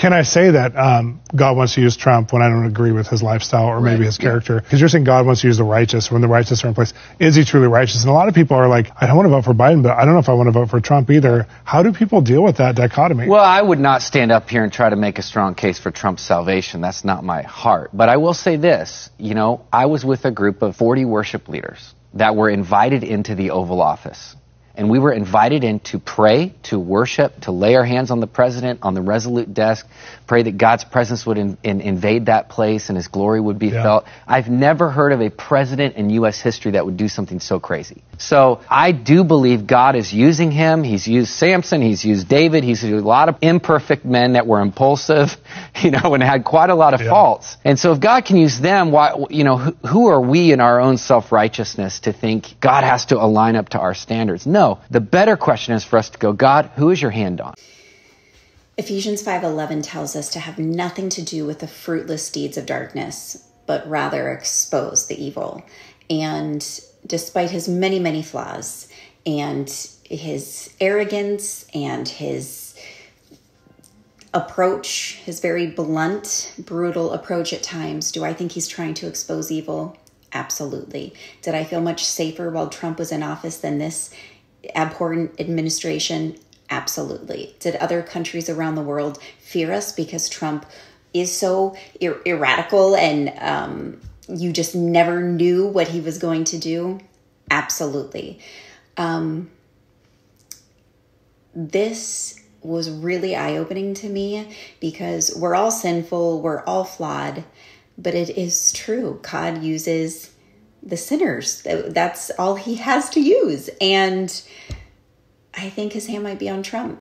Can I say that God wants to use Trump when I don't agree with his lifestyle or maybe his character? Because you're saying God wants to use the righteous when the righteous are in place. Is he truly righteous? And a lot of people are like, I don't want to vote for Biden, but I don't know if I want to vote for Trump either. How do people deal with that dichotomy? Well, I would not stand up here and try to make a strong case for Trump's salvation. That's not my heart. But I will say this, I was with a group of 40 worship leaders that were invited into the Oval Office. And we were invited in to pray, to worship, to lay our hands on the president, on the Resolute desk, pray that God's presence would invade that place and his glory would be felt. I've never heard of a president in U.S. history that would do something so crazy. So I do believe God is using him. He's used Samson. He's used David. He's used a lot of imperfect men that were impulsive, and had quite a lot of faults. And so if God can use them, why, who are we in our own self-righteousness to think God has to align up to our standards? No. The better question is for us to go, God, who is your hand on? Ephesians 5:11 tells us to have nothing to do with the fruitless deeds of darkness, but rather expose the evil. And despite his many, many flaws and his arrogance and his approach, his very blunt, brutal approach at times, do I think he's trying to expose evil? Absolutely. Did I feel much safer while Trump was in office than this abhorrent administration? Absolutely. Did other countries around the world fear us because Trump is so irradical and you just never knew what he was going to do? Absolutely. This was really eye-opening to me because we're all sinful, we're all flawed, but it is true. God uses the sinners. That's all he has to use. And I think his hand might be on Trump.